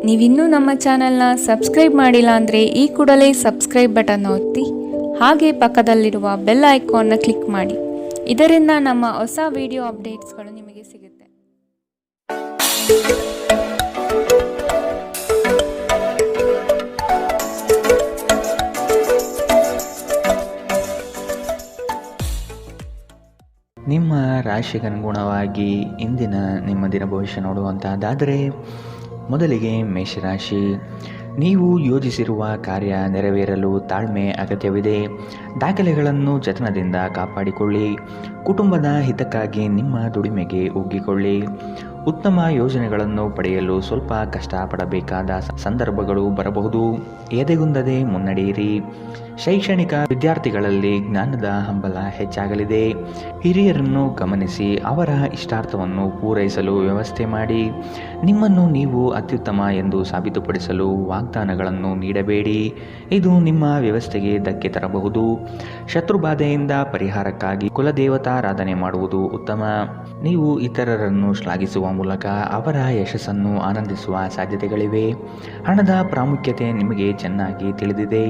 ನೀವಿನ್ನೂ ನಮ್ಮ ಚಾನೆಲ್ನ ಸಬ್ಸ್ಕ್ರೈಬ್ ಮಾಡಿಲ್ಲ ಅಂದರೆ ಈ ಕೂಡಲೇ ಸಬ್ಸ್ಕ್ರೈಬ್ ಬಟನ್ ಒತ್ತಿ ಹಾಗೆ ಪಕ್ಕದಲ್ಲಿರುವ ಬೆಲ್ ಐಕಾನ್ನ ಕ್ಲಿಕ್ ಮಾಡಿ. ಇದರಿಂದ ನಮ್ಮ ಹೊಸ ವಿಡಿಯೋ ಅಪ್ಡೇಟ್ಸ್ಗಳು ನಿಮಗೆ ಸಿಗುತ್ತೆ. ನಿಮ್ಮ ರಾಶಿಗನುಗುಣವಾಗಿ ಇಂದಿನ ನಿಮ್ಮ ದಿನ ಭವಿಷ್ಯ ನೋಡುವಂತಹದ್ದಾದರೆ, ಮೊದಲಿಗೆ ಮೇಷರಾಶಿ. ನೀವು ಯೋಜಿಸಿರುವ ಕಾರ್ಯ ನೆರವೇರಲು ತಾಳ್ಮೆ ಅಗತ್ಯವಿದೆ. ದಾಖಲೆಗಳನ್ನು ಜತನದಿಂದ ಕಾಪಾಡಿಕೊಳ್ಳಿ. ಕುಟುಂಬದ ಹಿತಕ್ಕಾಗಿ ನಿಮ್ಮ ದುಡಿಮೆಗೆ ಒಗ್ಗಿಕೊಳ್ಳಿ. ಉತ್ತಮ ಯೋಜನೆಗಳನ್ನು ಪಡೆಯಲು ಸ್ವಲ್ಪ ಕಷ್ಟಪಡಬೇಕಾದ ಸಂದರ್ಭಗಳು ಬರಬಹುದು. ಎದೆಗುಂದದೆ ಮುನ್ನಡೆಯಿರಿ. ಶೈಕ್ಷಣಿಕ ವಿದ್ಯಾರ್ಥಿಗಳಲ್ಲಿ ಜ್ಞಾನದ ಹಂಬಲ ಹೆಚ್ಚಾಗಲಿದೆ. ಹಿರಿಯರನ್ನು ಗಮನಿಸಿ ಅವರ ಇಷ್ಟಾರ್ಥವನ್ನು ಪೂರೈಸಲು ವ್ಯವಸ್ಥೆ ಮಾಡಿ. ನಿಮ್ಮನ್ನು ನೀವು ಅತ್ಯುತ್ತಮ ಎಂದು ಸಾಬೀತುಪಡಿಸಲು ವಾಗ್ದಾನಗಳನ್ನು ನೀಡಬೇಡಿ. ಇದು ನಿಮ್ಮ ವ್ಯವಸ್ಥೆಗೆ ಧಕ್ಕೆ ತರಬಹುದು. ಶತ್ರುಬಾಧೆಯಿಂದ ಪರಿಹಾರಕ್ಕಾಗಿ ಕುಲದೇವತಾರಾಧನೆ ಮಾಡುವುದು ಉತ್ತಮ. ನೀವು ಇತರರನ್ನು ಶ್ಲಾಘಿಸುವ ಮೂಲಕ ಅವರ ಯಶಸ್ಸನ್ನು ಆನಂದಿಸುವ ಸಾಧ್ಯತೆಗಳಿವೆ. ಹಣದ ಪ್ರಾಮುಖ್ಯತೆ ನಿಮಗೆ ಚೆನ್ನಾಗಿ ತಿಳಿದಿದೆ.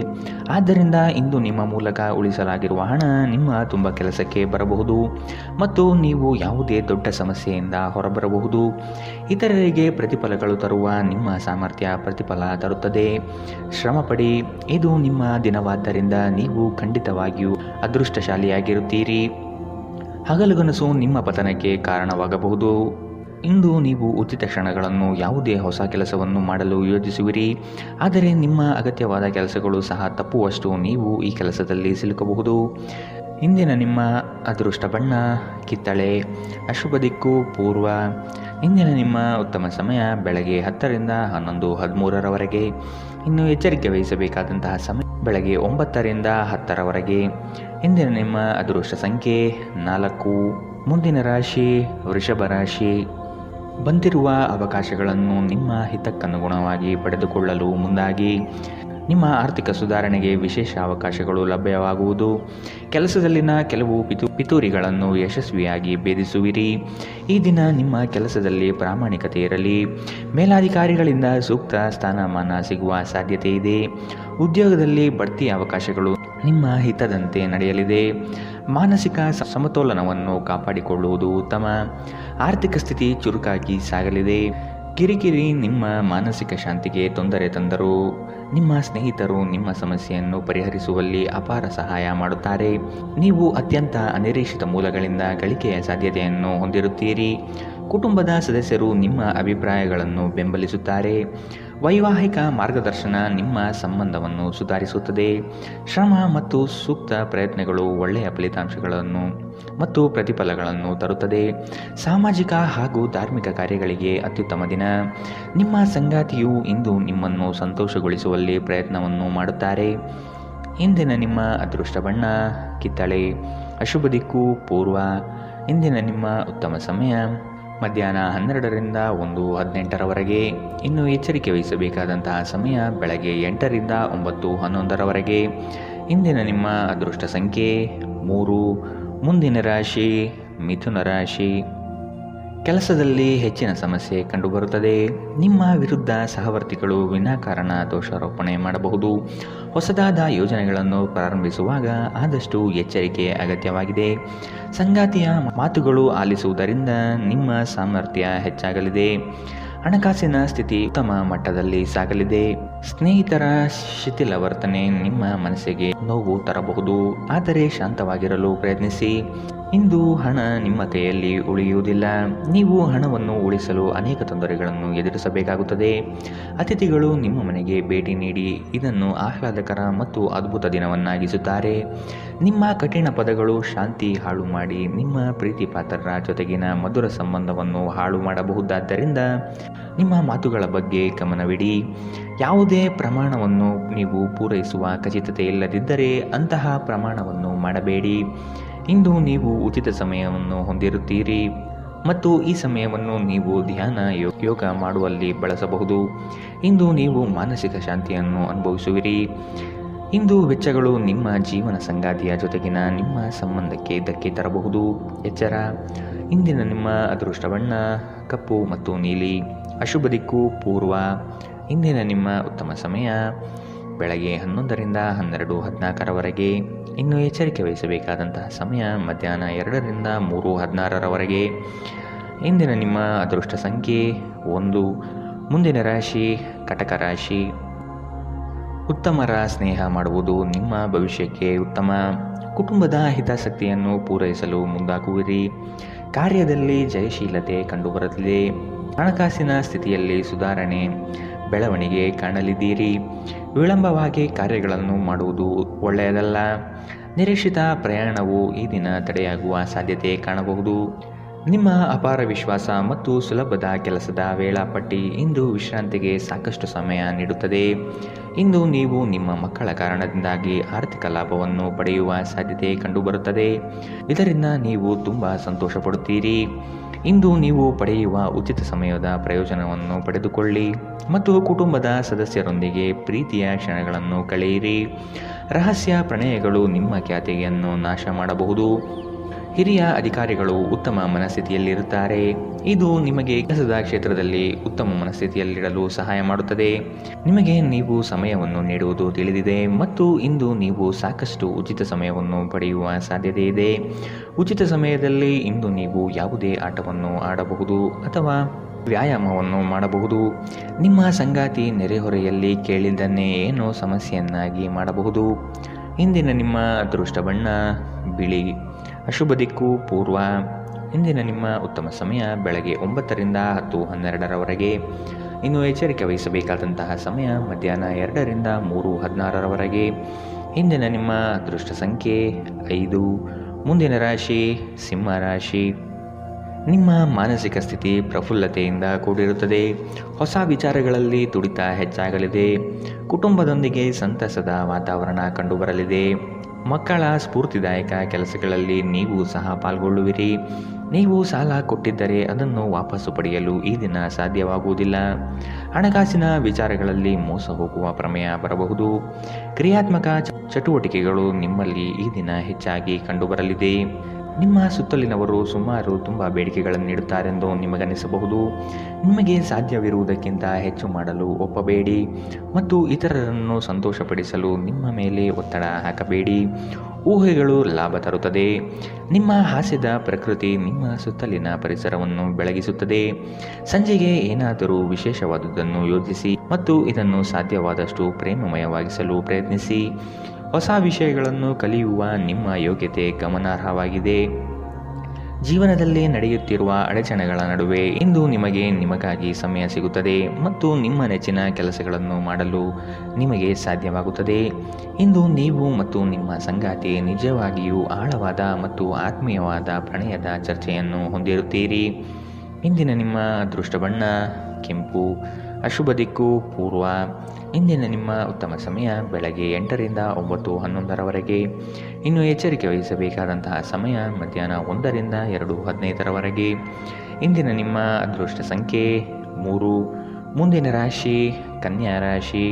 ಆದ್ದರಿಂದ ಇಂದು ನಿಮ್ಮ ಮೂಲಕ ಉಳಿಸಲಾಗಿರುವ ಹಣ ನಿಮ್ಮ ತುಂಬ ಕೆಲಸಕ್ಕೆ ಬರಬಹುದು ಮತ್ತು ನೀವು ಯಾವುದೇ ದೊಡ್ಡ ಸಮಸ್ಯೆಯಿಂದ ಹೊರಬರಬಹುದು. ಇತರರಿಗೆ ಪ್ರತಿಫಲಗಳು ತರುವ ನಿಮ್ಮ ಸಾಮರ್ಥ್ಯ ಪ್ರತಿಫಲ ತರುತ್ತದೆ. ಶ್ರಮಪಡಿ. ಇದು ನಿಮ್ಮ ದಿನವಾದ್ದರಿಂದ ನೀವು ಖಂಡಿತವಾಗಿಯೂ ಅದೃಷ್ಟಶಾಲಿಯಾಗಿರುತ್ತೀರಿ. ಹಗಲುಗನಸು ನಿಮ್ಮ ಪತನಕ್ಕೆ ಕಾರಣವಾಗಬಹುದು. ಇಂದು ನೀವು ಉಚಿತ ಕ್ಷಣಗಳನ್ನು ಯಾವುದೇ ಹೊಸ ಕೆಲಸವನ್ನು ಮಾಡಲು ಯೋಜಿಸುವಿರಿ. ಆದರೆ ನಿಮ್ಮ ಅಗತ್ಯವಾದ ಕೆಲಸಗಳು ಸಹ ತಪ್ಪುವಷ್ಟು ನೀವು ಈ ಕೆಲಸದಲ್ಲಿ ಸಿಲುಕಬಹುದು. ಇಂದಿನ ನಿಮ್ಮ ಅದೃಷ್ಟ ಬಣ್ಣ ಕಿತ್ತಳೆ. ಅಶುಭ ದಿಕ್ಕು ಪೂರ್ವ. ಇಂದಿನ ನಿಮ್ಮ ಉತ್ತಮ ಸಮಯ ಬೆಳಗ್ಗೆ 10ರಿಂದ 11:13ರವರೆಗೆ. ಇನ್ನು ಎಚ್ಚರಿಕೆ ವಹಿಸಬೇಕಾದಂತಹ ಸಮಯ ಬೆಳಗ್ಗೆ 9ರಿಂದ 10ರವರೆಗೆ. ಇಂದಿನ ನಿಮ್ಮ ಅದೃಷ್ಟ ಸಂಖ್ಯೆ 4. ಮುಂದಿನ ರಾಶಿ ವೃಷಭ ರಾಶಿ. ಬಂದಿರುವ ಅವಕಾಶಗಳನ್ನು ನಿಮ್ಮ ಹಿತಕ್ಕನುಗುಣವಾಗಿ ಪಡೆದುಕೊಳ್ಳಲು ಮುಂದಾಗಿ. ನಿಮ್ಮ ಆರ್ಥಿಕ ಸುಧಾರಣೆಗೆ ವಿಶೇಷ ಅವಕಾಶಗಳು ಲಭ್ಯವಾಗುವುದು. ಕೆಲಸದಲ್ಲಿನ ಕೆಲವು ಪಿತೂರಿಗಳನ್ನು ಯಶಸ್ವಿಯಾಗಿ ಭೇದಿಸುವಿರಿ. ಈ ದಿನ ನಿಮ್ಮ ಕೆಲಸದಲ್ಲಿ ಪ್ರಾಮಾಣಿಕತೆ ಇರಲಿ. ಮೇಲಾಧಿಕಾರಿಗಳಿಂದ ಸೂಕ್ತ ಸ್ಥಾನಮಾನ ಸಿಗುವ ಸಾಧ್ಯತೆ ಇದೆ. ಉದ್ಯೋಗದಲ್ಲಿ ಬಡ್ತಿ ಅವಕಾಶಗಳು ನಿಮ್ಮ ಹಿತದಂತೆ ನಡೆಯಲಿದೆ. ಮಾನಸಿಕ ಸಮತೋಲನವನ್ನು ಕಾಪಾಡಿಕೊಳ್ಳುವುದು ಉತ್ತಮ. ಆರ್ಥಿಕ ಸ್ಥಿತಿ ಚುರುಕಾಗಿ ಸಾಗಲಿದೆ. ಕಿರಿಕಿರಿ ನಿಮ್ಮ ಮಾನಸಿಕ ಶಾಂತಿಗೆ ತೊಂದರೆ ತಂದರು. ನಿಮ್ಮ ಸ್ನೇಹಿತರು ನಿಮ್ಮ ಸಮಸ್ಯೆಯನ್ನು ಪರಿಹರಿಸುವಲ್ಲಿ ಅಪಾರ ಸಹಾಯ ಮಾಡುತ್ತಾರೆ. ನೀವು ಅತ್ಯಂತ ಅನಿರೀಕ್ಷಿತ ಮೂಲಗಳಿಂದ ಗಳಿಕೆಯ ಸಾಧ್ಯತೆಯನ್ನು ಹೊಂದಿರುತ್ತೀರಿ. ಕುಟುಂಬದ ಸದಸ್ಯರು ನಿಮ್ಮ ಅಭಿಪ್ರಾಯಗಳನ್ನು ಬೆಂಬಲಿಸುತ್ತಾರೆ. ವೈವಾಹಿಕ ಮಾರ್ಗದರ್ಶನ ನಿಮ್ಮ ಸಂಬಂಧವನ್ನು ಸುಧಾರಿಸುತ್ತದೆ. ಶ್ರಮ ಮತ್ತು ಸೂಕ್ತ ಪ್ರಯತ್ನಗಳು ಒಳ್ಳೆಯ ಫಲಿತಾಂಶಗಳನ್ನು ಮತ್ತು ಪ್ರತಿಫಲಗಳನ್ನು ತರುತ್ತದೆ. ಸಾಮಾಜಿಕ ಹಾಗೂ ಧಾರ್ಮಿಕ ಕಾರ್ಯಗಳಿಗೆ ಅತ್ಯುತ್ತಮ ದಿನ. ನಿಮ್ಮ ಸಂಗಾತಿಯು ಇಂದು ನಿಮ್ಮನ್ನು ಸಂತೋಷಗೊಳಿಸುವಲ್ಲಿ ಪ್ರಯತ್ನವನ್ನು ಮಾಡುತ್ತಾರೆ. ಇಂದಿನ ನಿಮ್ಮ ಅದೃಷ್ಟ ಬಣ್ಣ ಕಿತ್ತಳೆ. ಅಶುಭ ದಿಕ್ಕು ಪೂರ್ವ. ಇಂದಿನ ನಿಮ್ಮ ಉತ್ತಮ ಸಮಯ ಮಧ್ಯಾಹ್ನ 12ರಿಂದ 1:18ರವರೆಗೆ. ಇನ್ನು ಎಚ್ಚರಿಕೆ ವಹಿಸಬೇಕಾದಂತಹ ಸಮಯ ಬೆಳಗ್ಗೆ 8ರಿಂದ 9:11ರವರೆಗೆ. ಇಂದಿನ ನಿಮ್ಮ ಅದೃಷ್ಟ ಸಂಖ್ಯೆ 3. ಮುಂದಿನ ರಾಶಿ ಮಿಥುನ ರಾಶಿ. ಕೆಲಸದಲ್ಲಿ ಹೆಚ್ಚಿನ ಸಮಸ್ಯೆ ಕಂಡುಬರುತ್ತದೆ. ನಿಮ್ಮ ವಿರುದ್ಧ ಸಹವರ್ತಿಗಳು ವಿನಾಕಾರಣ ದೋಷಾರೋಪಣೆ ಮಾಡಬಹುದು. ಹೊಸದಾದ ಯೋಜನೆಗಳನ್ನು ಪ್ರಾರಂಭಿಸುವಾಗ ಆದಷ್ಟು ಎಚ್ಚರಿಕೆ ಅಗತ್ಯವಾಗಿದೆ. ಸಂಗಾತಿಯ ಮಾತುಗಳು ಆಲಿಸುವುದರಿಂದ ನಿಮ್ಮ ಸಾಮರ್ಥ್ಯ ಹೆಚ್ಚಾಗಲಿದೆ. ಹಣಕಾಸಿನ ಸ್ಥಿತಿ ಉತ್ತಮ ಮಟ್ಟದಲ್ಲಿ ಸಾಗಲಿದೆ. ಸ್ನೇಹಿತರ ಶಿಥಿಲ ವರ್ತನೆ ನಿಮ್ಮ ಮನಸ್ಸಿಗೆ ನೋವು ತರಬಹುದು. ಆದರೆ ಶಾಂತವಾಗಿರಲು ಪ್ರಯತ್ನಿಸಿ. ಇಂದು ಹಣ ನಿಮ್ಮ ಕೈಯಲ್ಲಿ ಉಳಿಯುವುದಿಲ್ಲ. ನೀವು ಹಣವನ್ನು ಉಳಿಸಲು ಅನೇಕ ತೊಂದರೆಗಳನ್ನು ಎದುರಿಸಬೇಕಾಗುತ್ತದೆ. ಅತಿಥಿಗಳು ನಿಮ್ಮ ಮನೆಗೆ ಭೇಟಿ ನೀಡಿ ಇದನ್ನು ಆಹ್ಲಾದಕರ ಮತ್ತು ಅದ್ಭುತ ದಿನವನ್ನಾಗಿಸುತ್ತಾರೆ. ನಿಮ್ಮ ಕಠಿಣ ಪದಗಳು ಶಾಂತಿ ಹಾಳು ಮಾಡಿ ನಿಮ್ಮ ಪ್ರೀತಿ ಪಾತ್ರರ ಜೊತೆಗಿನ ಮಧುರ ಸಂಬಂಧವನ್ನು ಹಾಳು ಮಾಡಬಹುದಾದ್ದರಿಂದ ನಿಮ್ಮ ಮಾತುಗಳ ಬಗ್ಗೆ ಗಮನವಿಡಿ. ಯಾವುದೇ ಪ್ರಮಾಣವನ್ನು ನೀವು ಪೂರೈಸುವ ಖಚಿತತೆ ಇಲ್ಲದಿದ್ದರೆ ಅಂತಹ ಪ್ರಮಾಣವನ್ನು ಮಾಡಬೇಡಿ. ಇಂದು ನೀವು ಉಚಿತ ಸಮಯವನ್ನು ಹೊಂದಿರುತ್ತೀರಿ ಮತ್ತು ಈ ಸಮಯವನ್ನು ನೀವು ಧ್ಯಾನ ಯೋಗ ಮಾಡುವಲ್ಲಿ ಬಳಸಬಹುದು. ಇಂದು ನೀವು ಮಾನಸಿಕ ಶಾಂತಿಯನ್ನು ಅನುಭವಿಸುವಿರಿ. ಇಂದು ವೆಚ್ಚಗಳು ನಿಮ್ಮ ಜೀವನ ಸಂಗಾತಿಯ ಜೊತೆಗಿನ ನಿಮ್ಮ ಸಂಬಂಧಕ್ಕೆ ಧಕ್ಕೆ ತರಬಹುದು. ಎಚ್ಚರ. ಇಂದಿನ ನಿಮ್ಮ ಅದೃಷ್ಟ ಬಣ್ಣ ಕಪ್ಪು ಮತ್ತು ನೀಲಿ. ಅಶುಭ ದಿಕ್ಕು ಪೂರ್ವ. ಇಂದಿನ ನಿಮ್ಮ ಉತ್ತಮ ಸಮಯ ಬೆಳಗ್ಗೆ 11ರಿಂದ 12:14ರವರೆಗೆ. ಇನ್ನು ಎಚ್ಚರಿಕೆ ವಹಿಸಬೇಕಾದಂತಹ ಸಮಯ ಮಧ್ಯಾಹ್ನ 2ರಿಂದ 3:16ರವರೆಗೆ. ಇಂದಿನ ನಿಮ್ಮ ಅದೃಷ್ಟ ಸಂಖ್ಯೆ 1. ಮುಂದಿನ ರಾಶಿ ಕಟಕ ರಾಶಿ. ಉತ್ತಮರ ಸ್ನೇಹ ಮಾಡುವುದು ನಿಮ್ಮ ಭವಿಷ್ಯಕ್ಕೆ ಉತ್ತಮ. ಕುಟುಂಬದ ಹಿತಾಸಕ್ತಿಯನ್ನು ಪೂರೈಸಲು ಮುಂದಾಗುವಿರಿ. ಕಾರ್ಯದಲ್ಲಿ ಜಯಶೀಲತೆ ಕಂಡುಬರಲಿದೆ. ಹಣಕಾಸಿನ ಸ್ಥಿತಿಯಲ್ಲಿ ಸುಧಾರಣೆ ಬೆಳವಣಿಗೆ ಕಾಣಲಿದ್ದೀರಿ. ವಿಳಂಬವಾಗಿ ಕಾರ್ಯಗಳನ್ನು ಮಾಡುವುದು ಒಳ್ಳೆಯದಲ್ಲ. ನಿರೀಕ್ಷಿತ ಪ್ರಯಾಣವು ಈ ದಿನ ತಡೆಯಾಗುವ ಸಾಧ್ಯತೆ ಕಾಣಬಹುದು. ನಿಮ್ಮ ಅಪಾರ ವಿಶ್ವಾಸ ಮತ್ತು ಸುಲಭದ ಕೆಲಸದ ವೇಳಾಪಟ್ಟಿ ಇಂದು ವಿಶ್ರಾಂತಿಗೆ ಸಾಕಷ್ಟು ಸಮಯ ನೀಡುತ್ತದೆ. ಇಂದು ನೀವು ನಿಮ್ಮ ಮಕ್ಕಳ ಕಾರಣದಿಂದಾಗಿ ಆರ್ಥಿಕ ಲಾಭವನ್ನು ಪಡೆಯುವ ಸಾಧ್ಯತೆ ಕಂಡುಬರುತ್ತದೆ. ಇದರಿಂದ ನೀವು ತುಂಬ ಸಂತೋಷ ಪಡುತ್ತೀರಿ. ಇಂದು ನೀವು ಪಡೆಯುವ ಉಚಿತ ಸಮಯದ ಪ್ರಯೋಜನವನ್ನು ಪಡೆದುಕೊಳ್ಳಿ ಮತ್ತು ಕುಟುಂಬದ ಸದಸ್ಯರೊಂದಿಗೆ ಪ್ರೀತಿಯ ಕ್ಷಣಗಳನ್ನು ಕಳೆಯಿರಿ. ರಹಸ್ಯ ಪ್ರಣಯಗಳು ನಿಮ್ಮ ಖ್ಯಾತಿಯನ್ನು ನಾಶ ಮಾಡಬಹುದು. ಹಿರಿಯ ಅಧಿಕಾರಿಗಳು ಉತ್ತಮ ಮನಸ್ಥಿತಿಯಲ್ಲಿರುತ್ತಾರೆ. ಇದು ನಿಮಗೆ ಕೆಲಸದ ಕ್ಷೇತ್ರದಲ್ಲಿ ಉತ್ತಮ ಮನಸ್ಥಿತಿಯಲ್ಲಿಡಲು ಸಹಾಯ ಮಾಡುತ್ತದೆ. ನಿಮಗೆ ನೀವು ಸಮಯವನ್ನು ನೀಡುವುದು ತಿಳಿದಿದೆ ಮತ್ತು ಇಂದು ನೀವು ಸಾಕಷ್ಟು ಉಚಿತ ಸಮಯವನ್ನು ಪಡೆಯುವ ಸಾಧ್ಯತೆ ಇದೆ. ಉಚಿತ ಸಮಯದಲ್ಲಿ ಇಂದು ನೀವು ಯಾವುದೇ ಆಟವನ್ನು ಆಡಬಹುದು ಅಥವಾ ವ್ಯಾಯಾಮವನ್ನು ಮಾಡಬಹುದು. ನಿಮ್ಮ ಸಂಗಾತಿ ನೆರೆಹೊರೆಯಲ್ಲಿ ಕೇಳಿದ್ದನ್ನೇ ಏನೋ ಸಮಸ್ಯೆಯನ್ನಾಗಿ ಮಾಡಬಹುದು. ಇಂದಿನ ನಿಮ್ಮ ಅದೃಷ್ಟ ಬಣ್ಣ ಬಿಳಿ. ಅಶುಭ ದಿಕ್ಕು ಪೂರ್ವ. ಇಂದಿನ ನಿಮ್ಮ ಉತ್ತಮ ಸಮಯ ಬೆಳಗ್ಗೆ 9ರಿಂದ 10:12ರವರೆಗೆ. ಇನ್ನು ಎಚ್ಚರಿಕೆ ವಹಿಸಬೇಕಾದಂತಹ ಸಮಯ ಮಧ್ಯಾಹ್ನ 2ರಿಂದ 3:16ರವರೆಗೆ. ಇಂದಿನ ನಿಮ್ಮ ಅದೃಷ್ಟ ಸಂಖ್ಯೆ 5. ಮುಂದಿನ ರಾಶಿ ಸಿಂಹ ರಾಶಿ. ನಿಮ್ಮ ಮಾನಸಿಕ ಸ್ಥಿತಿ ಪ್ರಫುಲ್ಲತೆಯಿಂದ ಕೂಡಿರುತ್ತದೆ. ಹೊಸ ವಿಚಾರಗಳಲ್ಲಿ ತುಡಿತ ಹೆಚ್ಚಾಗಲಿದೆ. ಕುಟುಂಬದೊಂದಿಗೆ ಸಂತಸದ ವಾತಾವರಣ ಕಂಡುಬರಲಿದೆ. ಮಕ್ಕಳ ಸ್ಫೂರ್ತಿದಾಯಕ ಕೆಲಸಗಳಲ್ಲಿ ನೀವು ಸಹ ಪಾಲ್ಗೊಳ್ಳುವಿರಿ. ನೀವು ಸಾಲ ಕೊಟ್ಟಿದ್ದರೆ ಅದನ್ನು ವಾಪಸ್ಸು ಪಡೆಯಲು ಈ ದಿನ ಸಾಧ್ಯವಾಗುವುದಿಲ್ಲ. ಹಣಕಾಸಿನ ವಿಚಾರಗಳಲ್ಲಿ ಮೋಸ ಹೋಗುವ ಪ್ರಮೇಯ ಬರಬಹುದು. ಕ್ರಿಯಾತ್ಮಕ ಚಟುವಟಿಕೆಗಳು ನಿಮ್ಮಲ್ಲಿ ಈ ದಿನ ಹೆಚ್ಚಾಗಿ ಕಂಡುಬರಲಿದೆ. ನಿಮ್ಮ ಸುತ್ತಲಿನವರು ಸುಮಾರು ತುಂಬ ಬೇಡಿಕೆಗಳನ್ನು ನೀಡುತ್ತಾರೆಂದು ನಿಮಗನಿಸಬಹುದು. ನಿಮಗೆ ಸಾಧ್ಯವಿರುವುದಕ್ಕಿಂತ ಹೆಚ್ಚು ಮಾಡಲು ಒಪ್ಪಬೇಡಿ ಮತ್ತು ಇತರರನ್ನು ಸಂತೋಷಪಡಿಸಲು ನಿಮ್ಮ ಮೇಲೆ ಒತ್ತಡ ಹಾಕಬೇಡಿ. ಊಹೆಗಳು ಲಾಭ ತರುತ್ತದೆ. ನಿಮ್ಮ ಹಾಸ್ಯದ ಪ್ರಕೃತಿ ನಿಮ್ಮ ಸುತ್ತಲಿನ ಪರಿಸರವನ್ನು ಬೆಳಗಿಸುತ್ತದೆ. ಸಂಜೆಗೆ ಏನಾದರೂ ವಿಶೇಷವಾದುದನ್ನು ಯೋಜಿಸಿ ಮತ್ತು ಇದನ್ನು ಸಾಧ್ಯವಾದಷ್ಟು ಪ್ರೇಮಮಯವಾಗಿಸಲು ಪ್ರಯತ್ನಿಸಿ. ಹೊಸ ವಿಷಯಗಳನ್ನು ಕಲಿಯುವ ನಿಮ್ಮ ಯೋಗ್ಯತೆ ಗಮನಾರ್ಹವಾಗಿದೆ. ಜೀವನದಲ್ಲಿ ನಡೆಯುತ್ತಿರುವ ಅಡಚಣೆಗಳ ನಡುವೆ ಇಂದು ನಿಮಗಾಗಿ ಸಮಯ ಸಿಗುತ್ತದೆ ಮತ್ತು ನಿಮ್ಮ ನೆಚ್ಚಿನ ಕೆಲಸಗಳನ್ನು ಮಾಡಲು ನಿಮಗೆ ಸಾಧ್ಯವಾಗುತ್ತದೆ. ಇಂದು ನೀವು ಮತ್ತು ನಿಮ್ಮ ಸಂಗಾತಿ ನಿಜವಾಗಿಯೂ ಆಳವಾದ ಮತ್ತು ಆತ್ಮೀಯವಾದ ಪ್ರಣಯದ ಚರ್ಚೆಯನ್ನು ಹೊಂದಿರುತ್ತೀರಿ. ಇಂದಿನ ನಿಮ್ಮ ಅದೃಷ್ಟ ಬಣ್ಣ ಕೆಂಪು. ಅಶುಭ ದಿಕ್ಕು ಪೂರ್ವ. ಇಂದಿನ ನಿಮ್ಮ ಉತ್ತಮ ಸಮಯ ಬೆಳಗ್ಗೆ 8ರಿಂದ 9:11ರವರೆಗೆ. ಇನ್ನು ಎಚ್ಚರಿಕೆ ವಹಿಸಬೇಕಾದಂತಹ ಸಮಯ ಮಧ್ಯಾಹ್ನ 1ರಿಂದ 2:15ರವರೆಗೆ. ಇಂದಿನ ನಿಮ್ಮ ಅದೃಷ್ಟ ಸಂಖ್ಯೆ 3. ಮುಂದಿನ ರಾಶಿ ಕನ್ಯಾ ರಾಶಿ.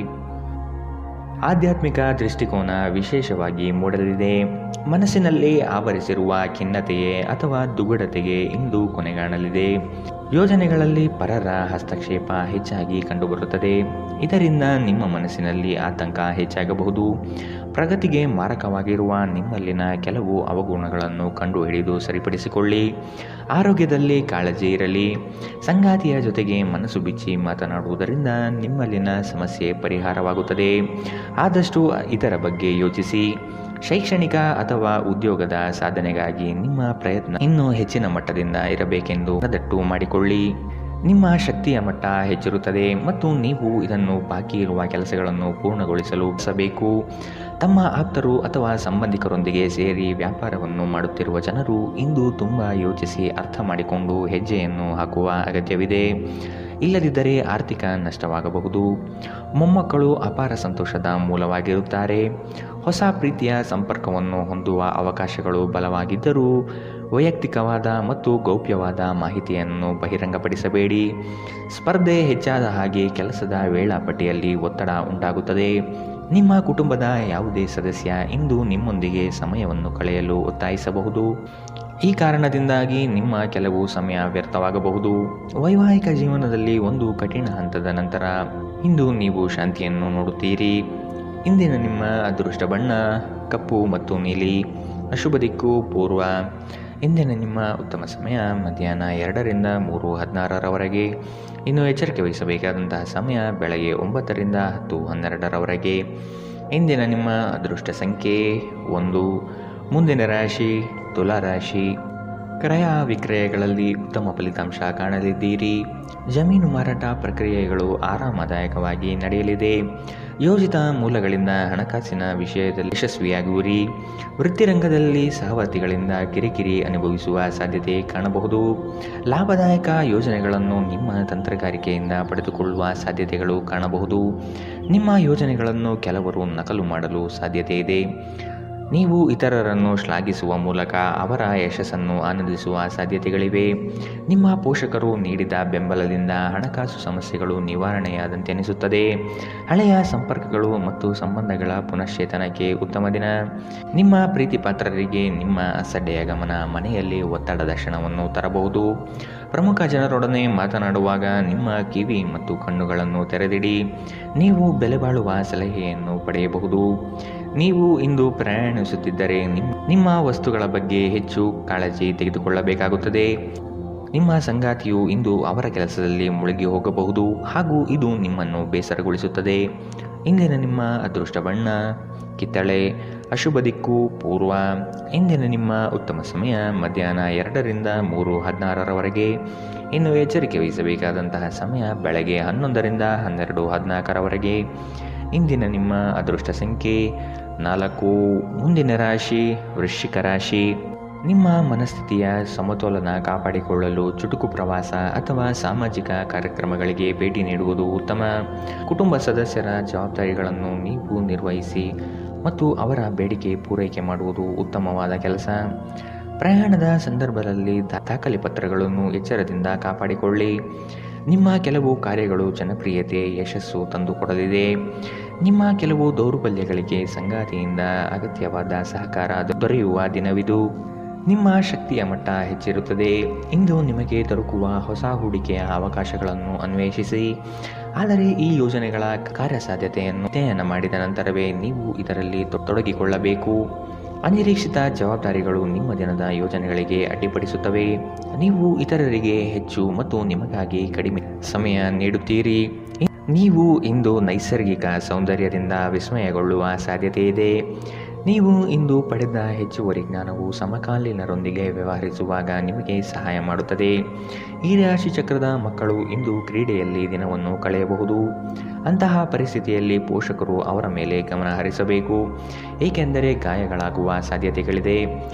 ಆಧ್ಯಾತ್ಮಿಕ ದೃಷ್ಟಿಕೋನ ವಿಶೇಷವಾಗಿ ಮೂಡಲಿದೆ. ಮನಸ್ಸಿನಲ್ಲಿ ಆವರಿಸಿರುವ ಖಿನ್ನತೆಯೇ ಅಥವಾ ದುಗುಡತೆಗೆ ಇಂದು ಕೊನೆಗಾಣಲಿದೆ. ಯೋಜನೆಗಳಲ್ಲಿ ಪರರ ಹಸ್ತಕ್ಷೇಪ ಹೆಚ್ಚಾಗಿ ಕಂಡುಬರುತ್ತದೆ. ಇದರಿಂದ ನಿಮ್ಮ ಮನಸ್ಸಿನಲ್ಲಿ ಆತಂಕ ಹೆಚ್ಚಾಗಬಹುದು. ಪ್ರಗತಿಗೆ ಮಾರಕವಾಗಿರುವ ನಿಮ್ಮಲ್ಲಿನ ಕೆಲವು ಅವಗುಣಗಳನ್ನು ಕಂಡುಹಿಡಿದು ಸರಿಪಡಿಸಿಕೊಳ್ಳಿ. ಆರೋಗ್ಯದಲ್ಲಿ ಕಾಳಜಿ ಇರಲಿ. ಸಂಗಾತಿಯ ಜೊತೆಗೆ ಮನಸ್ಸು ಬಿಚ್ಚಿ ಮಾತನಾಡುವುದರಿಂದ ನಿಮ್ಮಲ್ಲಿನ ಸಮಸ್ಯೆ ಪರಿಹಾರವಾಗುತ್ತದೆ. ಆದಷ್ಟು ಇದರ ಬಗ್ಗೆ ಯೋಚಿಸಿ. ಶೈಕ್ಷಣಿಕ ಅಥವಾ ಉದ್ಯೋಗದ ಸಾಧನೆಗಾಗಿ ನಿಮ್ಮ ಪ್ರಯತ್ನ ಇನ್ನೂ ಹೆಚ್ಚಿನ ಮಟ್ಟದಿಂದ ಇರಬೇಕೆಂದು ಮನದಟ್ಟು ಮಾಡಿಕೊಳ್ಳಿ. ನಿಮ್ಮ ಶಕ್ತಿಯ ಮಟ್ಟ ಹೆಚ್ಚಿರುತ್ತದೆ ಮತ್ತು ನೀವು ಇದನ್ನು ಬಾಕಿ ಇರುವ ಕೆಲಸಗಳನ್ನು ಪೂರ್ಣಗೊಳಿಸಲು ಬಯಸಬೇಕು. ತಮ್ಮ ಆಪ್ತರು ಅಥವಾ ಸಂಬಂಧಿಕರೊಂದಿಗೆ ಸೇರಿ ವ್ಯಾಪಾರವನ್ನು ಮಾಡುತ್ತಿರುವ ಜನರು ಇಂದು ತುಂಬ ಯೋಚಿಸಿ ಅರ್ಥ ಮಾಡಿಕೊಂಡು ಹೆಜ್ಜೆಯನ್ನು ಹಾಕುವ ಅಗತ್ಯವಿದೆ. ಇಲ್ಲದಿದ್ದರೆ ಆರ್ಥಿಕ ನಷ್ಟವಾಗಬಹುದು. ಮೊಮ್ಮಕ್ಕಳು ಅಪಾರ ಸಂತೋಷದ ಮೂಲವಾಗಿರುತ್ತಾರೆ. ಹೊಸ ಪ್ರೀತಿಯ ಸಂಪರ್ಕವನ್ನು ಹೊಂದುವ ಅವಕಾಶಗಳು ಬಲವಾಗಿದ್ದರೂ ವೈಯಕ್ತಿಕವಾದ ಮತ್ತು ಗೌಪ್ಯವಾದ ಮಾಹಿತಿಯನ್ನು ಬಹಿರಂಗಪಡಿಸಬೇಡಿ. ಸ್ಪರ್ಧೆ ಹೆಚ್ಚಾದ ಹಾಗೆ ಕೆಲಸದ ವೇಳಾಪಟ್ಟಿಯಲ್ಲಿ ಒತ್ತಡ ಉಂಟಾಗುತ್ತದೆ. ನಿಮ್ಮ ಕುಟುಂಬದ ಯಾವುದೇ ಸದಸ್ಯ ಇಂದು ನಿಮ್ಮೊಂದಿಗೆ ಸಮಯವನ್ನು ಕಳೆಯಲು ಒತ್ತಾಯಿಸಬಹುದು. ಈ ಕಾರಣದಿಂದಾಗಿ ನಿಮ್ಮ ಕೆಲವು ಸಮಯ ವ್ಯರ್ಥವಾಗಬಹುದು. ವೈವಾಹಿಕ ಜೀವನದಲ್ಲಿ ಒಂದು ಕಠಿಣ ಹಂತದ ನಂತರ ಇಂದು ನೀವು ಶಾಂತಿಯನ್ನು ನೋಡುತ್ತೀರಿ. ಇಂದಿನ ನಿಮ್ಮ ಅದೃಷ್ಟ ಬಣ್ಣ ಕಪ್ಪು ಮತ್ತು ನೀಲಿ. ಅಶುಭ ದಿಕ್ಕು ಪೂರ್ವ. ಇಂದಿನ ನಿಮ್ಮ ಉತ್ತಮ ಸಮಯ ಮಧ್ಯಾಹ್ನ 2ರಿಂದ 3:16ರವರೆಗೆ. ಇನ್ನು ಎಚ್ಚರಿಕೆ ವಹಿಸಬೇಕಾದಂತಹ ಸಮಯ ಬೆಳಗ್ಗೆ 9ರಿಂದ 10:12ರವರೆಗೆ. ಇಂದಿನ ನಿಮ್ಮ ಅದೃಷ್ಟ ಸಂಖ್ಯೆ 1. ಮುಂದಿನ ರಾಶಿ ತುಲಾ ರಾಶಿ. ಕ್ರಯ ವಿಕ್ರಯಗಳಲ್ಲಿ ಉತ್ತಮ ಫಲಿತಾಂಶ ಕಾಣಲಿದ್ದೀರಿ. ಜಮೀನು ಮಾರಾಟ ಪ್ರಕ್ರಿಯೆಗಳು ಆರಾಮದಾಯಕವಾಗಿ ನಡೆಯಲಿದೆ. ಯೋಜಿತ ಮೂಲಗಳಿಂದ ಹಣಕಾಸಿನ ವಿಷಯದಲ್ಲಿ ಯಶಸ್ವಿಯಾಗುವಿರಿ. ವೃತ್ತಿರಂಗದಲ್ಲಿ ಸಹವರ್ತಿಗಳಿಂದ ಕಿರಿಕಿರಿ ಅನುಭವಿಸುವ ಸಾಧ್ಯತೆ ಕಾಣಬಹುದು. ಲಾಭದಾಯಕ ಯೋಜನೆಗಳನ್ನು ನಿಮ್ಮ ತಂತ್ರಗಾರಿಕೆಯಿಂದ ಪಡೆದುಕೊಳ್ಳುವ ಸಾಧ್ಯತೆಗಳು ಕಾಣಬಹುದು. ನಿಮ್ಮ ಯೋಜನೆಗಳನ್ನು ಕೆಲವರು ನಕಲು ಮಾಡಲು ಸಾಧ್ಯತೆ ಇದೆ. ನೀವು ಇತರರನ್ನು ಶ್ಲಾಘಿಸುವ ಮೂಲಕ ಅವರ ಯಶಸ್ಸನ್ನು ಆನಂದಿಸುವ ಸಾಧ್ಯತೆಗಳಿವೆ. ನಿಮ್ಮ ಪೋಷಕರು ನೀಡಿದ ಬೆಂಬಲದಿಂದ ಹಣಕಾಸು ಸಮಸ್ಯೆಗಳು ನಿವಾರಣೆಯಾದಂತೆ ಅನಿಸುತ್ತದೆ. ಹಳೆಯ ಸಂಪರ್ಕಗಳು ಮತ್ತು ಸಂಬಂಧಗಳ ಪುನಶ್ಚೇತನಕ್ಕೆ ಉತ್ತಮ ದಿನ. ನಿಮ್ಮ ಪ್ರೀತಿ ಪಾತ್ರರಿಗೆ ನಿಮ್ಮ ಅಸಡ್ಡೆಯ ಗಮನ ಮನೆಯಲ್ಲಿ ಒತ್ತಡದ ಕ್ಷಣವನ್ನು ತರಬಹುದು. ಪ್ರಮುಖ ಜನರೊಡನೆ ಮಾತನಾಡುವಾಗ ನಿಮ್ಮ ಕಿವಿ ಮತ್ತು ಕಣ್ಣುಗಳನ್ನು ತೆರೆದಿಡಿ. ನೀವು ಬೆಲೆಬಾಳುವ ಸಲಹೆಯನ್ನು ಪಡೆಯಬಹುದು. ನೀವು ಇಂದು ಪ್ರಯಾಣಿಸುತ್ತಿದ್ದರೆ ನಿಮ್ಮ ವಸ್ತುಗಳ ಬಗ್ಗೆ ಹೆಚ್ಚು ಕಾಳಜಿ ತೆಗೆದುಕೊಳ್ಳಬೇಕಾಗುತ್ತದೆ. ನಿಮ್ಮ ಸಂಗಾತಿಯು ಇಂದು ಅವರ ಕೆಲಸದಲ್ಲಿ ಮುಳುಗಿ ಹೋಗಬಹುದು ಹಾಗೂ ಇದು ನಿಮ್ಮನ್ನು ಬೇಸರಗೊಳಿಸುತ್ತದೆ. ಇಂದಿನ ನಿಮ್ಮ ಅದೃಷ್ಟ ಬಣ್ಣ ಕಿತ್ತಳೆ. ಅಶುಭ ದಿಕ್ಕು ಪೂರ್ವ. ಇಂದಿನ ನಿಮ್ಮ ಉತ್ತಮ ಸಮಯ ಮಧ್ಯಾಹ್ನ 2ರಿಂದ 3:16ರವರೆಗೆ. ಇನ್ನು ಎಚ್ಚರಿಕೆ ವಹಿಸಬೇಕಾದಂತಹ ಸಮಯ ಬೆಳಗ್ಗೆ 11ರಿಂದ 12:14ರವರೆಗೆ. ಇಂದಿನ ನಿಮ್ಮ ಅದೃಷ್ಟ ಸಂಖ್ಯೆ 4. ಮುಂದಿನ ರಾಶಿ ವೃಶ್ಚಿಕ ರಾಶಿ. ನಿಮ್ಮ ಮನಸ್ಥಿತಿಯ ಸಮತೋಲನ ಕಾಪಾಡಿಕೊಳ್ಳಲು ಚುಟುಕು ಪ್ರವಾಸ ಅಥವಾ ಸಾಮಾಜಿಕ ಕಾರ್ಯಕ್ರಮಗಳಿಗೆ ಭೇಟಿ ನೀಡುವುದು ಉತ್ತಮ. ಕುಟುಂಬ ಸದಸ್ಯರ ಜವಾಬ್ದಾರಿಗಳನ್ನು ನೀವು ನಿರ್ವಹಿಸಿ ಮತ್ತು ಅವರ ಬೇಡಿಕೆ ಪೂರೈಕೆ ಮಾಡುವುದು ಉತ್ತಮವಾದ ಕೆಲಸ. ಪ್ರಯಾಣದ ಸಂದರ್ಭದಲ್ಲಿ ದಾಖಲೆ ಪತ್ರಗಳನ್ನು ಎಚ್ಚರದಿಂದ ಕಾಪಾಡಿಕೊಳ್ಳಿ. ನಿಮ್ಮ ಕೆಲವು ಕಾರ್ಯಗಳು ಜನಪ್ರಿಯತೆ ಯಶಸ್ಸು ತಂದುಕೊಡಲಿದೆ. ನಿಮ್ಮ ಕೆಲವು ದೌರ್ಬಲ್ಯಗಳಿಗೆ ಸಂಗಾತಿಯಿಂದ ಅಗತ್ಯವಾದ ಸಹಕಾರ ದೊರೆಯುವ ದಿನವಿದು. ನಿಮ್ಮ ಶಕ್ತಿಯ ಮಟ್ಟ ಹೆಚ್ಚಿರುತ್ತದೆ. ಇಂದು ನಿಮಗೆ ದೊರಕುವ ಹೊಸ ಹೂಡಿಕೆಯ ಅವಕಾಶಗಳನ್ನು ಅನ್ವೇಷಿಸಿ. ಆದರೆ ಈ ಯೋಜನೆಗಳ ಕಾರ್ಯಸಾಧ್ಯತೆಯನ್ನು ಅಧ್ಯಯನ ಮಾಡಿದ ನಂತರವೇ ನೀವು ಇದರಲ್ಲಿ ತೊಡಗಿಕೊಳ್ಳಬೇಕು. ಅನಿರೀಕ್ಷಿತ ಜವಾಬ್ದಾರಿಗಳು ನಿಮ್ಮ ದಿನದ ಯೋಜನೆಗಳಿಗೆ ಅಡ್ಡಿಪಡಿಸುತ್ತವೆ. ನೀವು ಇತರರಿಗೆ ಹೆಚ್ಚು ಮತ್ತು ನಿಮಗಾಗಿ ಕಡಿಮೆ ಸಮಯ ನೀಡುತ್ತೀರಿ. ನೀವು ಇಂದು ನೈಸರ್ಗಿಕ ಸೌಂದರ್ಯದಿಂದ ವಿಸ್ಮಯಗೊಳ್ಳುವ ಸಾಧ್ಯತೆ ಇದೆ. ನೀವು ಇಂದು ಪಡೆದ ಹೆಚ್ಚುವರಿ ಜ್ಞಾನವು ಸಮಕಾಲೀನರೊಂದಿಗೆ ವ್ಯವಹರಿಸುವಾಗ ನಿಮಗೆ ಸಹಾಯ ಮಾಡುತ್ತದೆ. ಈ ರಾಶಿ ಚಕ್ರದ ಮಕ್ಕಳು ಇಂದು ಕ್ರೀಡೆಯಲ್ಲಿ ದಿನವನ್ನು ಕಳೆಯಬಹುದು. ಅಂತಹ ಪರಿಸ್ಥಿತಿಯಲ್ಲಿ ಪೋಷಕರು ಅವರ ಮೇಲೆ ಗಮನ ಹರಿಸಬೇಕು, ಏಕೆಂದರೆ ಗಾಯಗಳಾಗುವ ಸಾಧ್ಯತೆಗಳಿದೆ.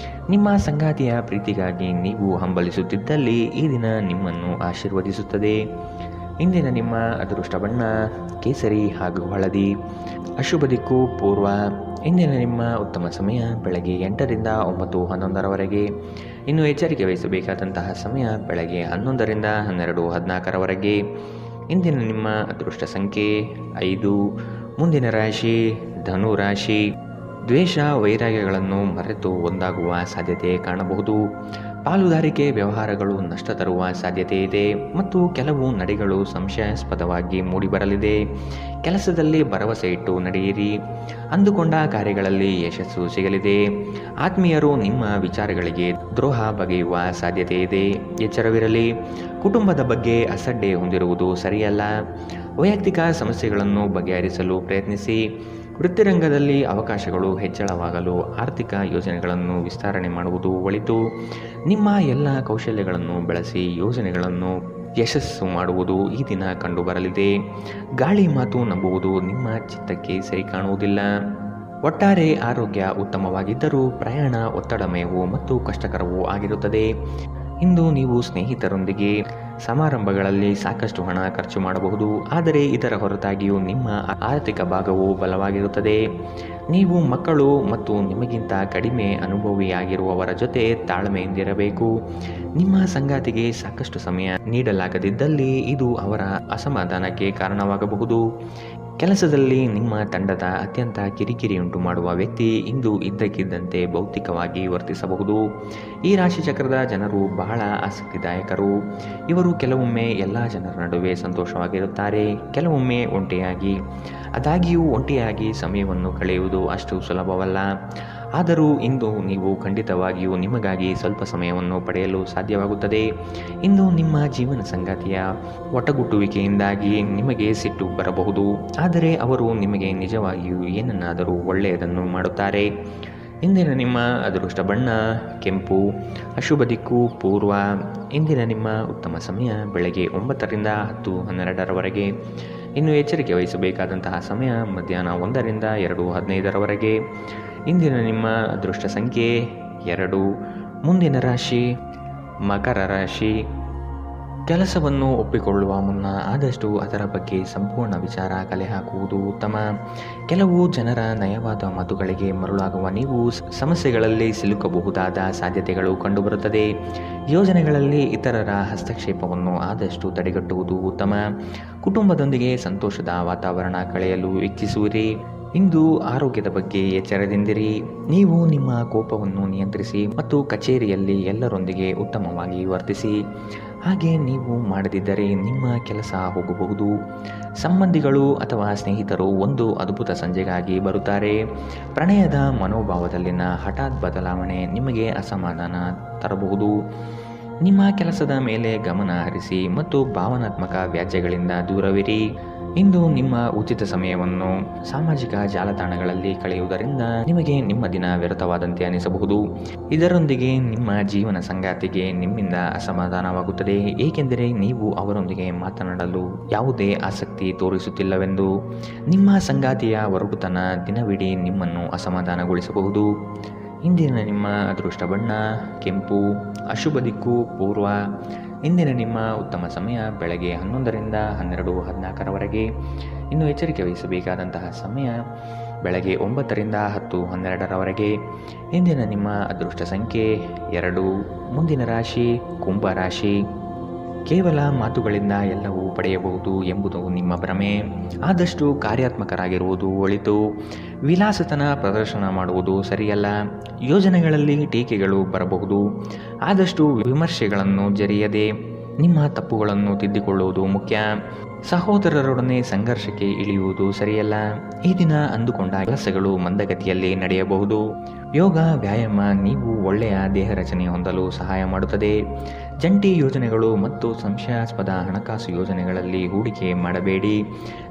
ನಿಮ್ಮ ಸಂಗಾತಿಯ ಪ್ರೀತಿಗಾಗಿ ನೀವು ಹಂಬಲಿಸುತ್ತಿದ್ದಲ್ಲಿ ಈ ದಿನ ನಿಮ್ಮನ್ನು ಆಶೀರ್ವದಿಸುತ್ತದೆ. ಇಂದಿನ ನಿಮ್ಮ ಅದೃಷ್ಟ ಬಣ್ಣ ಕೇಸರಿ ಹಾಗೂ ಹಳದಿ. ಅಶುಭ ದಿಕ್ಕು ಪೂರ್ವ. ಇಂದಿನ ನಿಮ್ಮ ಉತ್ತಮ ಸಮಯ ಬೆಳಗ್ಗೆ 8ರಿಂದ 9:11ರವರೆಗೆ. ಇನ್ನು ಎಚ್ಚರಿಕೆ ವಹಿಸಬೇಕಾದಂತಹ ಸಮಯ ಬೆಳಗ್ಗೆ 11ರಿಂದ 12:14ರವರೆಗೆ. ಇಂದಿನ ನಿಮ್ಮ ಅದೃಷ್ಟ ಸಂಖ್ಯೆ 5. ಮುಂದಿನ ರಾಶಿ ಧನು ರಾಶಿ. ದ್ವೇಷ ವೈರಾಗ್ಯಗಳನ್ನು ಮರೆತು ಒಂದಾಗುವ ಸಾಧ್ಯತೆ ಕಾಣಬಹುದು. ಪಾಲುದಾರಿಕೆ ವ್ಯವಹಾರಗಳು ನಷ್ಟ ತರುವ ಸಾಧ್ಯತೆ ಇದೆ ಮತ್ತು ಕೆಲವು ನಡೆಗಳು ಸಂಶಯಾಸ್ಪದವಾಗಿ ಮೂಡಿಬರಲಿದೆ. ಕೆಲಸದಲ್ಲಿ ಭರವಸೆ ಇಟ್ಟು ನಡೆಯಿರಿ. ಅಂದುಕೊಂಡ ಕಾರ್ಯಗಳಲ್ಲಿ ಯಶಸ್ಸು ಸಿಗಲಿದೆ. ಆತ್ಮೀಯರು ನಿಮ್ಮ ವಿಚಾರಗಳಿಗೆ ದ್ರೋಹ ಬಗೆಯುವ ಸಾಧ್ಯತೆ ಇದೆ. ಎಚ್ಚರವಿರಲಿ. ಕುಟುಂಬದ ಬಗ್ಗೆ ಅಸಡ್ಡೆ ಹೊಂದಿರುವುದು ಸರಿಯಲ್ಲ. ವೈಯಕ್ತಿಕ ಸಮಸ್ಯೆಗಳನ್ನು ಬಗೆಹರಿಸಲು ಪ್ರಯತ್ನಿಸಿ. ವೃತ್ತಿರಂಗದಲ್ಲಿ ಅವಕಾಶಗಳು ಹೆಚ್ಚಳವಾಗಲು ಆರ್ಥಿಕ ಯೋಜನೆಗಳನ್ನು ವಿಸ್ತರಣೆ ಮಾಡುವುದು ಒಳಿತು. ನಿಮ್ಮ ಎಲ್ಲ ಕೌಶಲ್ಯಗಳನ್ನು ಬಳಸಿ ಯೋಜನೆಗಳನ್ನು ಯಶಸ್ಸು ಮಾಡುವುದು ಈ ದಿನ ಕಂಡುಬರಲಿದೆ. ಗಾಳಿ ಮಾತು ನಂಬುವುದು ನಿಮ್ಮ ಚಿತ್ತಕ್ಕೆ ಸರಿ ಕಾಣುವುದಿಲ್ಲ. ಒಟ್ಟಾರೆ ಆರೋಗ್ಯ ಉತ್ತಮವಾಗಿದ್ದರೂ ಪ್ರಯಾಣ ಒತ್ತಡಮಯವೂ ಮತ್ತು ಕಷ್ಟಕರವೂ ಆಗಿರುತ್ತದೆ. ಇಂದು ನೀವು ಸ್ನೇಹಿತರೊಂದಿಗೆ ಸಮಾರಂಭಗಳಲ್ಲಿ ಸಾಕಷ್ಟು ಹಣ ಖರ್ಚು ಮಾಡಬಹುದು, ಆದರೆ ಇದರ ಹೊರತಾಗಿಯೂ ನಿಮ್ಮ ಆರ್ಥಿಕ ಭಾಗವು ಬಲವಾಗಿರುತ್ತದೆ. ನೀವು ಮಕ್ಕಳು ಮತ್ತು ನಿಮಗಿಂತ ಕಡಿಮೆ ಅನುಭವಿಯಾಗಿರುವವರ ಜೊತೆ ತಾಳ್ಮೆಯಿಂದಿರಬೇಕು. ನಿಮ್ಮ ಸಂಗಾತಿಗೆ ಸಾಕಷ್ಟು ಸಮಯ ನೀಡಲಾಗದಿದ್ದಲ್ಲಿ ಇದು ಅವರ ಅಸಮಾಧಾನಕ್ಕೆ ಕಾರಣವಾಗಬಹುದು. ಕೆಲಸದಲ್ಲಿ ನಿಮ್ಮ ತಂಡದ ಅತ್ಯಂತ ಕಿರಿಕಿರಿಯುಂಟು ಮಾಡುವ ವ್ಯಕ್ತಿ ಇಂದು ಇದ್ದಕ್ಕಿದ್ದಂತೆ ಭೌತಿಕವಾಗಿ ವರ್ತಿಸಬಹುದು. ಈ ರಾಶಿಚಕ್ರದ ಜನರು ಬಹಳ ಆಸಕ್ತಿದಾಯಕರು. ಇವರು ಕೆಲವೊಮ್ಮೆ ಎಲ್ಲ ಜನರ ನಡುವೆ ಸಂತೋಷವಾಗಿರುತ್ತಾರೆ, ಕೆಲವೊಮ್ಮೆ ಒಂಟಿಯಾಗಿ. ಆದಾಗ್ಯೂ ಒಂಟಿಯಾಗಿ ಸಮಯವನ್ನು ಕಳೆಯುವುದು ಅಷ್ಟು ಸುಲಭವಲ್ಲ. ಆದರೂ ಇಂದು ನೀವು ಖಂಡಿತವಾಗಿಯೂ ನಿಮಗಾಗಿ ಸ್ವಲ್ಪ ಸಮಯವನ್ನು ಪಡೆಯಲು ಸಾಧ್ಯವಾಗುತ್ತದೆ. ಇಂದು ನಿಮ್ಮ ಜೀವನ ಸಂಗಾತಿಯ ಒಟ್ಟಗುಟ್ಟುವಿಕೆಯಿಂದಾಗಿ ನಿಮಗೆ ಸಿಟ್ಟು ಬರಬಹುದು, ಆದರೆ ಅವರು ನಿಮಗೆ ನಿಜವಾಗಿಯೂ ಏನನ್ನಾದರೂ ಒಳ್ಳೆಯದನ್ನು ಮಾಡುತ್ತಾರೆ. ಇಂದಿನ ನಿಮ್ಮ ಅದೃಷ್ಟ ಬಣ್ಣ ಕೆಂಪು, ಅಶುಭ ದಿಕ್ಕು ಪೂರ್ವ. ಇಂದಿನ ನಿಮ್ಮ ಉತ್ತಮ ಸಮಯ ಬೆಳಗ್ಗೆ 9ರಿಂದ 10:12ರವರೆಗೆ. ಇನ್ನು ಎಚ್ಚರಿಕೆ ವಹಿಸಬೇಕಾದಂತಹ ಸಮಯ ಮಧ್ಯಾಹ್ನ 1ರಿಂದ 2:15ರವರೆಗೆ. ಇಂದಿನ ನಿಮ್ಮ ಅದೃಷ್ಟ ಸಂಖ್ಯೆ 2. ಮುಂದಿನ ರಾಶಿ ಮಕರ ರಾಶಿ. ಕೆಲಸವನ್ನು ಒಪ್ಪಿಕೊಳ್ಳುವ ಮುನ್ನ ಆದಷ್ಟು ಅದರ ಬಗ್ಗೆ ಸಂಪೂರ್ಣ ವಿಚಾರ ಕಲೆ ಹಾಕುವುದು ಉತ್ತಮ. ಕೆಲವು ಜನರ ನಯವಾದ ಮಾತುಗಳಿಗೆ ಮರುಳಾಗುವ ನೀವು ಸಮಸ್ಯೆಗಳಲ್ಲಿ ಸಿಲುಕಬಹುದಾದ ಸಾಧ್ಯತೆಗಳು ಕಂಡುಬರುತ್ತದೆ. ಯೋಜನೆಗಳಲ್ಲಿ ಇತರರ ಹಸ್ತಕ್ಷೇಪವನ್ನು ಆದಷ್ಟು ತಡೆಗಟ್ಟುವುದು ಉತ್ತಮ. ಕುಟುಂಬದೊಂದಿಗೆ ಸಂತೋಷದ ವಾತಾವರಣ ಕಳೆಯಲು ಇಚ್ಛಿಸುವಿರಿ. ಇಂದು ಆರೋಗ್ಯದ ಬಗ್ಗೆ ಎಚ್ಚರದಿಂದಿರಿ. ನೀವು ನಿಮ್ಮ ಕೋಪವನ್ನು ನಿಯಂತ್ರಿಸಿ ಮತ್ತು ಕಚೇರಿಯಲ್ಲಿ ಎಲ್ಲರೊಂದಿಗೆ ಉತ್ತಮವಾಗಿ ವರ್ತಿಸಿ. ಹಾಗೆ ನೀವು ಮಾಡದಿದ್ದರೆ ನಿಮ್ಮ ಕೆಲಸ ಹೋಗಬಹುದು. ಸಂಬಂಧಿಗಳು ಅಥವಾ ಸ್ನೇಹಿತರು ಒಂದು ಅದ್ಭುತ ಸಂಜೆಗಾಗಿ ಬರುತ್ತಾರೆ. ಪ್ರಣಯದ ಮನೋಭಾವದಲ್ಲಿನ ಹಠಾತ್ ಬದಲಾವಣೆ ನಿಮಗೆ ಅಸಮಾಧಾನ ತರಬಹುದು. ನಿಮ್ಮ ಕೆಲಸದ ಮೇಲೆ ಗಮನ ಹರಿಸಿ ಮತ್ತು ಭಾವನಾತ್ಮಕ ವ್ಯಾಜ್ಯಗಳಿಂದ ದೂರವಿರಿ. ಇಂದು ನಿಮ್ಮ ಉಚಿತ ಸಮಯವನ್ನು ಸಾಮಾಜಿಕ ಜಾಲತಾಣಗಳಲ್ಲಿ ಕಳೆಯುವುದರಿಂದ ನಿಮಗೆ ನಿಮ್ಮ ದಿನ ವ್ಯರ್ಥವಾದಂತೆ ಅನಿಸಬಹುದು. ಇದರೊಂದಿಗೆ ನಿಮ್ಮ ಜೀವನ ಸಂಗಾತಿಗೆ ನಿಮ್ಮಿಂದ ಅಸಮಾಧಾನವಾಗುತ್ತದೆ, ಏಕೆಂದರೆ ನೀವು ಅವರೊಂದಿಗೆ ಮಾತನಾಡಲು ಯಾವುದೇ ಆಸಕ್ತಿ ತೋರಿಸುತ್ತಿಲ್ಲವೆಂದು. ನಿಮ್ಮ ಸಂಗಾತಿಯ ಒರಟುತನ ದಿನವಿಡೀ ನಿಮ್ಮನ್ನು ಅಸಮಾಧಾನಗೊಳಿಸಬಹುದು. ಇಂದಿನ ನಿಮ್ಮ ಅದೃಷ್ಟ ಬಣ್ಣ ಕೆಂಪು, ಅಶುಭ ದಿಕ್ಕು ಪೂರ್ವ. ಇಂದಿನ ನಿಮ್ಮ ಉತ್ತಮ ಸಮಯ ಬೆಳಗ್ಗೆ 11ರಿಂದ 12:14ರವರೆಗೆ. ಇನ್ನು ಎಚ್ಚರಿಕೆ ವಹಿಸಬೇಕಾದಂತಹ ಸಮಯ ಬೆಳಗ್ಗೆ 9ರಿಂದ 10:12ರವರೆಗೆ. ಇಂದಿನ ನಿಮ್ಮ ಅದೃಷ್ಟ ಸಂಖ್ಯೆ 2. ಮುಂದಿನ ರಾಶಿ ಕುಂಭ ರಾಶಿ. ಕೇವಲ ಮಾತುಗಳಿಂದ ಎಲ್ಲವೂ ಪಡೆಯಬಹುದು ಎಂಬುದು ನಿಮ್ಮ ಭ್ರಮೆ. ಆದಷ್ಟು ಕಾರ್ಯಾತ್ಮಕರಾಗಿರುವುದು ಒಳಿತು. ವಿಲಾಸತನ ಪ್ರದರ್ಶನ ಮಾಡುವುದು ಸರಿಯಲ್ಲ. ಯೋಜನೆಗಳಲ್ಲಿ ಟೀಕೆಗಳು ಬರಬಹುದು. ಆದಷ್ಟು ವಿಮರ್ಶೆಗಳನ್ನು ಜರಿಯದೆ ನಿಮ್ಮ ತಪ್ಪುಗಳನ್ನು ತಿದ್ದಿಕೊಳ್ಳುವುದು ಮುಖ್ಯ. ಸಹೋದರರೊಡನೆ ಸಂಘರ್ಷಕ್ಕೆ ಇಳಿಯುವುದು ಸರಿಯಲ್ಲ. ಈ ದಿನ ಅಂದುಕೊಂಡ ಕೆಲಸಗಳು ಮಂದಗತಿಯಲ್ಲಿ ನಡೆಯಬಹುದು. ಯೋಗ ವ್ಯಾಯಾಮ ನೀವು ಒಳ್ಳೆಯ ದೇಹ ರಚನೆ ಹೊಂದಲು ಸಹಾಯ ಮಾಡುತ್ತದೆ. ಜಂಟಿ ಯೋಜನೆಗಳು ಮತ್ತು ಸಂಶಯಾಸ್ಪದ ಹಣಕಾಸು ಯೋಜನೆಗಳಲ್ಲಿ ಹೂಡಿಕೆ ಮಾಡಬೇಡಿ.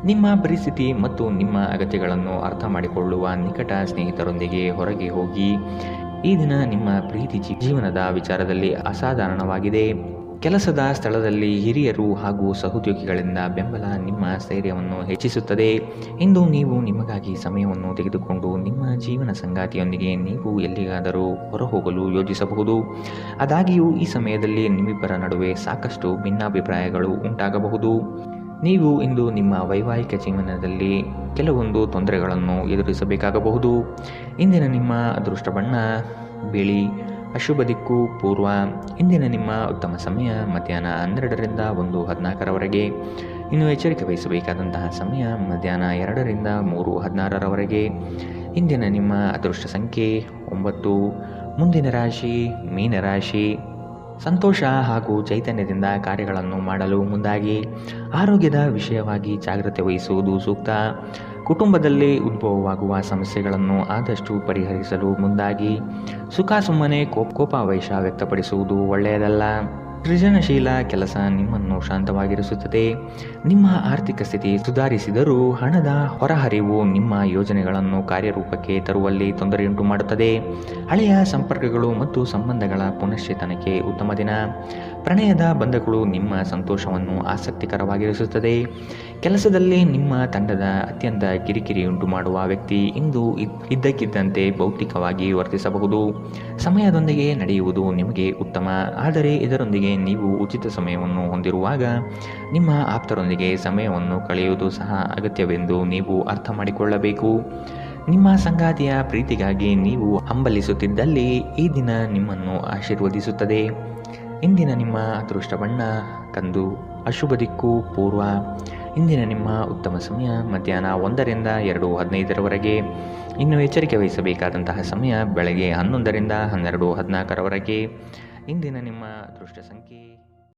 ನಿಮ್ಮ ಪರಿಸ್ಥಿತಿ ಮತ್ತು ನಿಮ್ಮ ಅಗತ್ಯಗಳನ್ನು ಅರ್ಥ ಮಾಡಿಕೊಳ್ಳುವ ನಿಕಟ ಸ್ನೇಹಿತರೊಂದಿಗೆ ಹೊರಗೆ ಹೋಗಿ. ಈ ದಿನ ನಿಮ್ಮ ಪ್ರೀತಿ ಜೀವನದ ವಿಚಾರದಲ್ಲಿ ಅಸಾಧಾರಣವಾಗಿದೆ. ಕೆಲಸದ ಸ್ಥಳದಲ್ಲಿ ಹಿರಿಯರು ಹಾಗೂ ಸಹೋದ್ಯೋಗಿಗಳಿಂದ ಬೆಂಬಲ ನಿಮ್ಮ ಸ್ಥೈರ್ಯವನ್ನು ಹೆಚ್ಚಿಸುತ್ತದೆ. ಇಂದು ನೀವು ನಿಮಗಾಗಿ ಸಮಯವನ್ನು ತೆಗೆದುಕೊಂಡು ನಿಮ್ಮ ಜೀವನ ಸಂಗಾತಿಯೊಂದಿಗೆ ನೀವು ಎಲ್ಲಿಗಾದರೂ ಹೊರಹೋಗಲು ಯೋಜಿಸಬಹುದು. ಆದಾಗ್ಯೂ ಈ ಸಮಯದಲ್ಲಿ ನಿಮ್ಮಿಬ್ಬರ ನಡುವೆ ಸಾಕಷ್ಟು ಭಿನ್ನಾಭಿಪ್ರಾಯಗಳು ಉಂಟಾಗಬಹುದು. ನೀವು ಇಂದು ನಿಮ್ಮ ವೈವಾಹಿಕ ಜೀವನದಲ್ಲಿ ಕೆಲವೊಂದು ತೊಂದರೆಗಳನ್ನು ಎದುರಿಸಬೇಕಾಗಬಹುದು. ಇಂದಿನ ನಿಮ್ಮ ಅದೃಷ್ಟ ಬಣ್ಣ ಬಿಳಿ, ಅಶುಭ ದಿಕ್ಕು ಪೂರ್ವ. ಇಂದಿನ ನಿಮ್ಮ ಉತ್ತಮ ಸಮಯ ಮಧ್ಯಾಹ್ನ 12ರಿಂದ 1:14ರವರೆಗೆ. ಇನ್ನು ಎಚ್ಚರಿಕೆ ವಹಿಸಬೇಕಾದಂತಹ ಸಮಯ ಮಧ್ಯಾಹ್ನ 2ರಿಂದ 3:16ರವರೆಗೆ. ಇಂದಿನ ನಿಮ್ಮ ಅದೃಷ್ಟ ಸಂಖ್ಯೆ 9. ಮುಂದಿನ ರಾಶಿ ಮೀನರಾಶಿ. ಸಂತೋಷ ಹಾಗೂ ಚೈತನ್ಯದಿಂದ ಕಾರ್ಯಗಳನ್ನು ಮಾಡಲು ಮುಂದಾಗಿ. ಆರೋಗ್ಯದ ವಿಷಯವಾಗಿ ಜಾಗ್ರತೆ ವಹಿಸುವುದು ಸೂಕ್ತ. ಕುಟುಂಬದಲ್ಲಿ ಉದ್ಭವವಾಗುವ ಸಮಸ್ಯೆಗಳನ್ನು ಆದಷ್ಟು ಪರಿಹರಿಸಲು ಮುಂದಾಗಿ. ಸುಮ್ಮನೆ ಕೋಪಾವೇಶ ವ್ಯಕ್ತಪಡಿಸುವುದು ಒಳ್ಳೆಯದಲ್ಲ. ಸೃಜನಶೀಲ ಕೆಲಸ ನಿಮ್ಮನ್ನು ಶಾಂತವಾಗಿರಿಸುತ್ತದೆ. ನಿಮ್ಮ ಆರ್ಥಿಕ ಸ್ಥಿತಿ ಸುಧಾರಿಸಿದರೂ ಹಣದ ಹೊರಹರಿವು ನಿಮ್ಮ ಯೋಜನೆಗಳನ್ನು ಕಾರ್ಯರೂಪಕ್ಕೆ ತರುವಲ್ಲಿ ತೊಂದರೆಯುಂಟು ಮಾಡುತ್ತದೆ. ಹಳೆಯ ಸಂಪರ್ಕಗಳು ಮತ್ತು ಸಂಬಂಧಗಳ ಪುನಶ್ಚೇತನಕ್ಕೆ ಉತ್ತಮ ದಿನ. ಪ್ರಣಯದ ಬಂಧಗಳು ನಿಮ್ಮ ಸಂತೋಷವನ್ನು ಆಸಕ್ತಿಕರವಾಗಿರಿಸುತ್ತದೆ. ಕೆಲಸದಲ್ಲಿ ನಿಮ್ಮ ತಂಡದ ಅತ್ಯಂತ ಕಿರಿಕಿರಿಯುಂಟು ಮಾಡುವ ವ್ಯಕ್ತಿ ಇಂದು ಇದ್ದಕ್ಕಿದ್ದಂತೆ ಭೌತಿಕವಾಗಿ ವರ್ತಿಸಬಹುದು. ಸಮಯದೊಂದಿಗೆ ನಡೆಯುವುದು ನಿಮಗೆ ಉತ್ತಮ, ಆದರೆ ಇದರೊಂದಿಗೆ ನೀವು ಉಚಿತ ಸಮಯವನ್ನು ಹೊಂದಿರುವಾಗ ನಿಮ್ಮ ಆಪ್ತರೊಂದಿಗೆ ಸಮಯವನ್ನು ಕಳೆಯುವುದು ಸಹ ಅಗತ್ಯವೆಂದು ನೀವು ಅರ್ಥ ಮಾಡಿಕೊಳ್ಳಬೇಕು. ನಿಮ್ಮ ಸಂಗಾತಿಯ ಪ್ರೀತಿಗಾಗಿ ನೀವು ಹಂಬಲಿಸುತ್ತಿದ್ದಲ್ಲಿ ಈ ದಿನ ನಿಮ್ಮನ್ನು ಆಶೀರ್ವದಿಸುತ್ತದೆ. ಇಂದಿನ ನಿಮ್ಮ ಅದೃಷ್ಟ ಬಣ್ಣ ಕಂದು, ಅಶುಭ ದಿಕ್ಕು ಪೂರ್ವ. ಇಂದಿನ ನಿಮ್ಮ ಉತ್ತಮ ಸಮಯ ಮಧ್ಯಾಹ್ನ 1ರಿಂದ 2:15ರವರೆಗೆ. ಇನ್ನು ಎಚ್ಚರಿಕೆ ವಹಿಸಬೇಕಾದಂತಹ ಸಮಯ ಬೆಳಗ್ಗೆ 11ರಿಂದ 12:14ರವರೆಗೆ. ಇಂದಿನ ನಿಮ್ಮ ಅದೃಷ್ಟ ಸಂಖ್ಯೆ